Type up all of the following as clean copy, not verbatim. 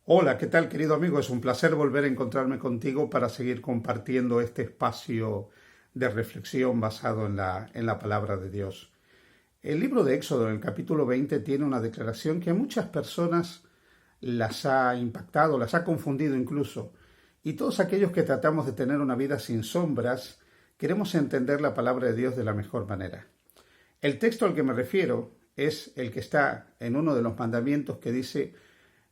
Hola, ¿qué tal, querido amigo? Es un placer volver a encontrarme contigo para seguir compartiendo este espacio de reflexión basado en la palabra de Dios. El libro de Éxodo, en el capítulo 20, tiene una declaración que a muchas personas las ha impactado, las ha confundido incluso. Y todos aquellos que tratamos de tener una vida sin sombras, queremos entender la palabra de Dios de la mejor manera. El texto al que me refiero es el que está en uno de los mandamientos que dice: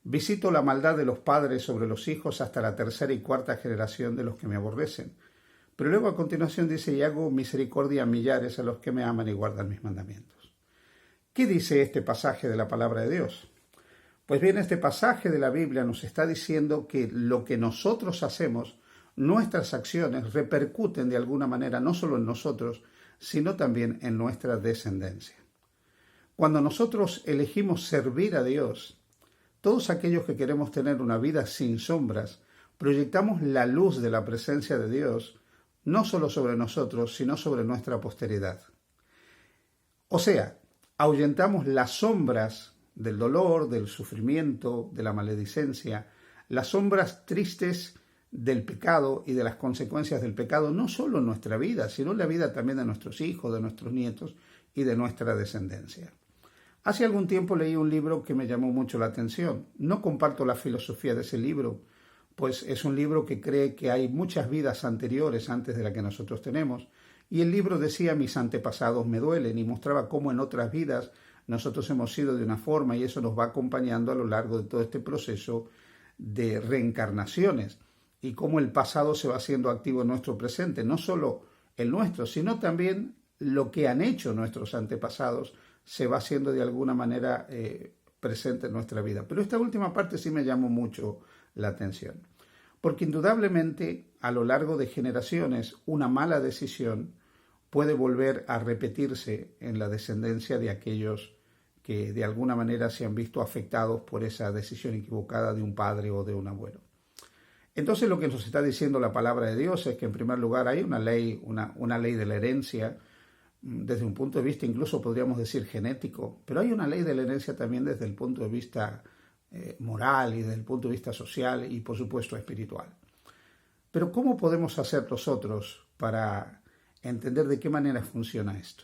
visito la maldad de los padres sobre los hijos hasta la tercera y cuarta generación de los que me aborrecen. Pero luego a continuación dice: y hago misericordia a millares a los que me aman y guardan mis mandamientos. ¿Qué dice este pasaje de la palabra de Dios? Pues bien, este pasaje de la Biblia nos está diciendo que lo que nosotros hacemos, nuestras acciones, repercuten de alguna manera no solo en nosotros, sino también en nuestra descendencia. Cuando nosotros elegimos servir a Dios, todos aquellos que queremos tener una vida sin sombras, proyectamos la luz de la presencia de Dios, no solo sobre nosotros, sino sobre nuestra posteridad. O sea, ahuyentamos las sombras del dolor, del sufrimiento, de la maledicencia, las sombras tristes del pecado y de las consecuencias del pecado, no solo en nuestra vida, sino en la vida también de nuestros hijos, de nuestros nietos y de nuestra descendencia. Hace algún tiempo leí un libro que me llamó mucho la atención. No comparto la filosofía de ese libro, pues es un libro que cree que hay muchas vidas anteriores antes de la que nosotros tenemos. Y el libro decía: mis antepasados me duelen, y mostraba cómo en otras vidas nosotros hemos sido de una forma, y eso nos va acompañando a lo largo de todo este proceso de reencarnaciones, y cómo el pasado se va haciendo activo en nuestro presente, no solo el nuestro, sino también lo que han hecho nuestros antepasados se va haciendo de alguna manera presente en nuestra vida. Pero esta última parte sí me llamó mucho la atención, porque indudablemente a lo largo de generaciones una mala decisión puede volver a repetirse en la descendencia de aquellos que de alguna manera se han visto afectados por esa decisión equivocada de un padre o de un abuelo. Entonces lo que nos está diciendo la palabra de Dios es que en primer lugar hay una ley, una ley de la herencia, desde un punto de vista incluso podríamos decir genético, pero hay una ley de la herencia también desde el punto de vista moral y desde el punto de vista social y por supuesto espiritual. Pero ¿cómo podemos hacer nosotros para entender de qué manera funciona esto?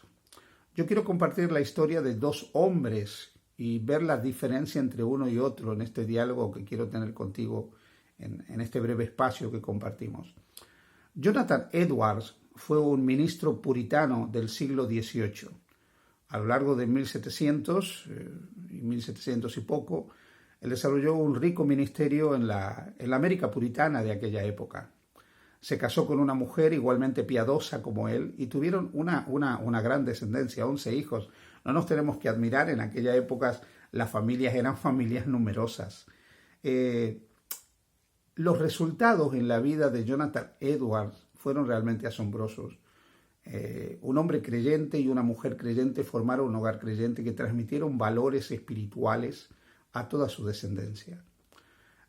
Yo quiero compartir la historia de dos hombres y ver la diferencia entre uno y otro en este diálogo que quiero tener contigo en este breve espacio que compartimos. Jonathan Edwards fue un ministro puritano del siglo XVIII. A lo largo de 1700 y 1700 y poco, él desarrolló un rico ministerio en la América puritana de aquella época. Se casó con una mujer igualmente piadosa como él y tuvieron una gran descendencia, 11 hijos. No nos tenemos que admirar, en aquella época las familias eran familias numerosas. Los resultados en la vida de Jonathan Edwards fueron realmente asombrosos. Un hombre creyente y una mujer creyente formaron un hogar creyente que transmitieron valores espirituales a toda su descendencia.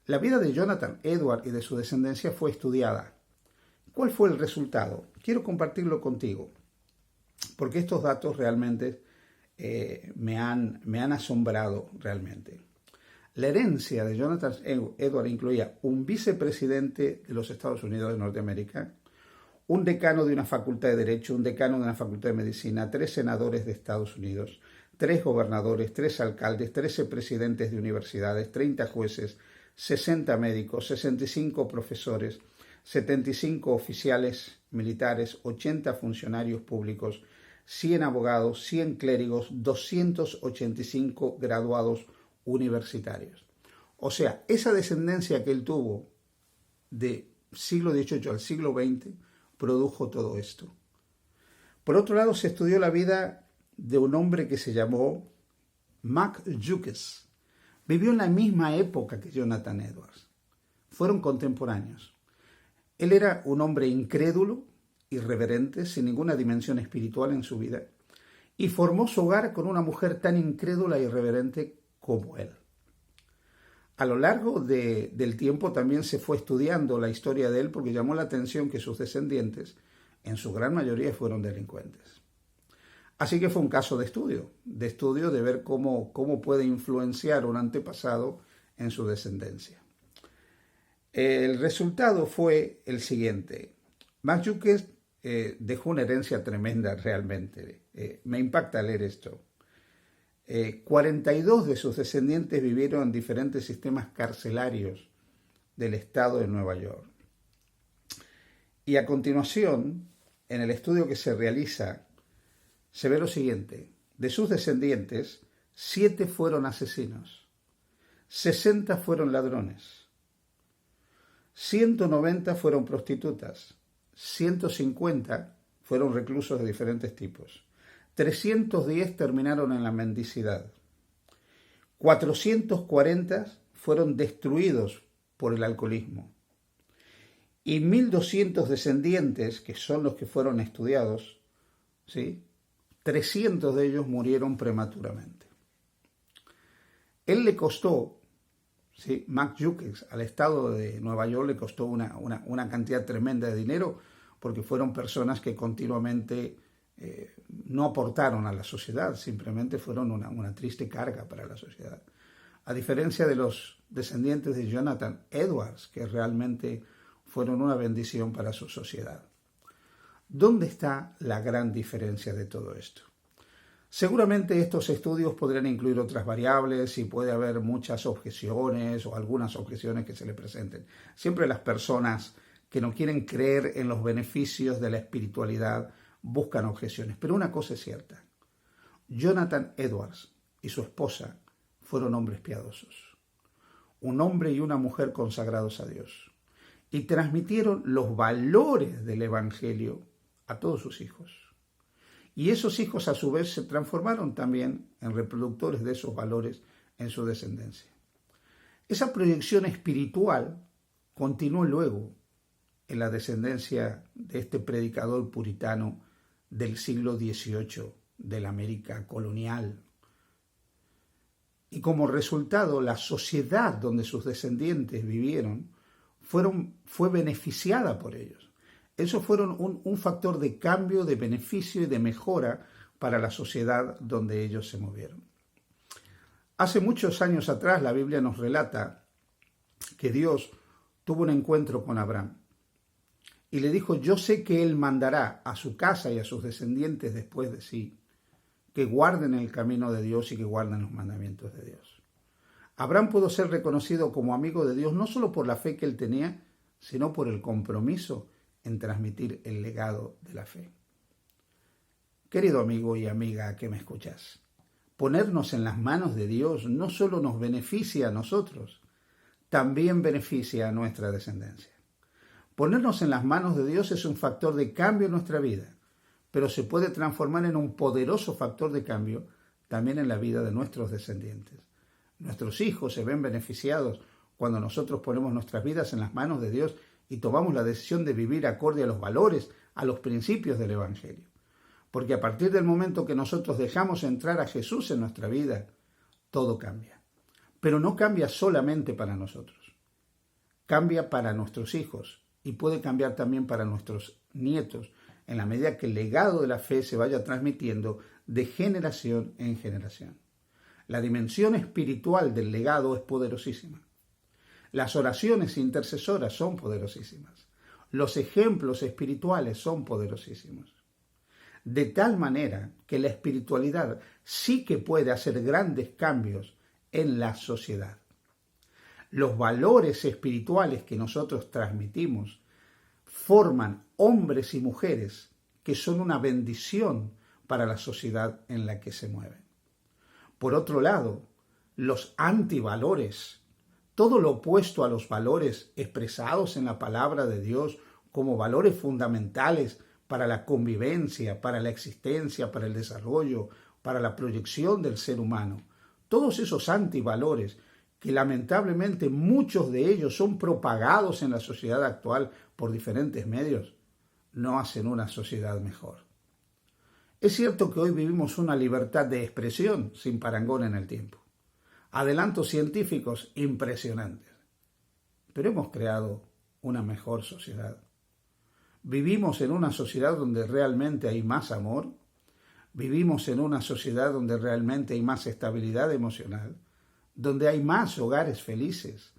La vida de Jonathan Edwards y de su descendencia fue estudiada. ¿Cuál fue el resultado? Quiero compartirlo contigo, porque estos datos realmente me han asombrado realmente. La herencia de Jonathan Edwards incluía un vicepresidente de los Estados Unidos de Norteamérica, un decano de una facultad de Derecho, un decano de una facultad de Medicina, 3 senadores de Estados Unidos, 3 gobernadores, 3 alcaldes, 13 presidentes de universidades, 30 jueces, 60 médicos, 65 profesores, 75 oficiales militares, 80 funcionarios públicos, 100 abogados, 100 clérigos, 285 graduados universitarios. O sea, esa descendencia que él tuvo de siglo XVIII al siglo XX produjo todo esto. Por otro lado, se estudió la vida de un hombre que se llamó Mac Jukes. Vivió en la misma época que Jonathan Edwards. Fueron contemporáneos. Él era un hombre incrédulo, irreverente, sin ninguna dimensión espiritual en su vida, y formó su hogar con una mujer tan incrédula e irreverente como él. A lo largo del tiempo también se fue estudiando la historia de él, porque llamó la atención que sus descendientes, en su gran mayoría, fueron delincuentes. Así que fue un caso de estudio de ver cómo puede influenciar un antepasado en su descendencia. El resultado fue el siguiente. Mark Dukes dejó una herencia tremenda realmente. Me impacta leer esto. 42 de sus descendientes vivieron en diferentes sistemas carcelarios del estado de Nueva York. Y a continuación, en el estudio que se realiza, se ve lo siguiente. De sus descendientes, 7 fueron asesinos, 60 fueron ladrones, 190 fueron prostitutas, 150 fueron reclusos de diferentes tipos, 310 terminaron en la mendicidad, 440 fueron destruidos por el alcoholismo y 1.200 descendientes, que son los que fueron estudiados, ¿sí? 300 de ellos murieron prematuramente. Él le costó, ¿sí? Mark Dukes, al estado de Nueva York le costó una cantidad tremenda de dinero porque fueron personas que continuamente no aportaron a la sociedad, simplemente fueron una triste carga para la sociedad. A diferencia de los descendientes de Jonathan Edwards, que realmente fueron una bendición para su sociedad. ¿Dónde está la gran diferencia de todo esto? Seguramente estos estudios podrían incluir otras variables y puede haber muchas objeciones o algunas objeciones que se le presenten. Siempre las personas que no quieren creer en los beneficios de la espiritualidad buscan objeciones. Pero una cosa es cierta. Jonathan Edwards y su esposa fueron hombres piadosos. Un hombre y una mujer consagrados a Dios. Y transmitieron los valores del Evangelio a todos sus hijos. Y esos hijos a su vez se transformaron también en reproductores de esos valores en su descendencia. Esa proyección espiritual continuó luego en la descendencia de este predicador puritano del siglo XVIII de la América colonial. Y como resultado, la sociedad donde sus descendientes vivieron fue beneficiada por ellos. Esos fueron un factor de cambio, de beneficio y de mejora para la sociedad donde ellos se movieron. Hace muchos años atrás la Biblia nos relata que Dios tuvo un encuentro con Abraham y le dijo: yo sé que él mandará a su casa y a sus descendientes después de sí que guarden el camino de Dios y que guarden los mandamientos de Dios. Abraham pudo ser reconocido como amigo de Dios no solo por la fe que él tenía, sino por el compromiso en transmitir el legado de la fe. Querido amigo y amiga que me escuchas, ponernos en las manos de Dios no solo nos beneficia a nosotros, también beneficia a nuestra descendencia. Ponernos en las manos de Dios es un factor de cambio en nuestra vida, pero se puede transformar en un poderoso factor de cambio también en la vida de nuestros descendientes. Nuestros hijos se ven beneficiados cuando nosotros ponemos nuestras vidas en las manos de Dios y tomamos la decisión de vivir acorde a los valores, a los principios del Evangelio. Porque a partir del momento que nosotros dejamos entrar a Jesús en nuestra vida, todo cambia. Pero no cambia solamente para nosotros. Cambia para nuestros hijos y puede cambiar también para nuestros nietos, en la medida que el legado de la fe se vaya transmitiendo de generación en generación. La dimensión espiritual del legado es poderosísima. Las oraciones intercesoras son poderosísimas. Los ejemplos espirituales son poderosísimos. De tal manera que la espiritualidad sí que puede hacer grandes cambios en la sociedad. Los valores espirituales que nosotros transmitimos forman hombres y mujeres que son una bendición para la sociedad en la que se mueven. Por otro lado, los antivalores, todo lo opuesto a los valores expresados en la palabra de Dios como valores fundamentales para la convivencia, para la existencia, para el desarrollo, para la proyección del ser humano, todos esos antivalores que lamentablemente muchos de ellos son propagados en la sociedad actual por diferentes medios, no hacen una sociedad mejor. Es cierto que hoy vivimos una libertad de expresión sin parangón en el tiempo. Adelantos científicos impresionantes. Pero hemos creado una mejor sociedad. Vivimos en una sociedad donde realmente hay más amor. Vivimos en una sociedad donde realmente hay más estabilidad emocional, donde hay más hogares felices,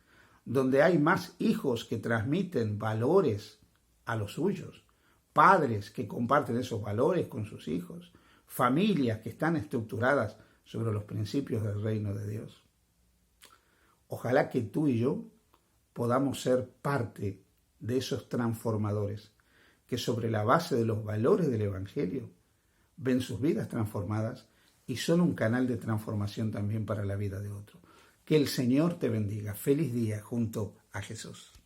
donde hay más hijos que transmiten valores a los suyos, padres que comparten esos valores con sus hijos, familias que están estructuradas sobre los principios del reino de Dios. Ojalá que tú y yo podamos ser parte de esos transformadores que sobre la base de los valores del Evangelio ven sus vidas transformadas y son un canal de transformación también para la vida de otro. Que el Señor te bendiga. Feliz día junto a Jesús.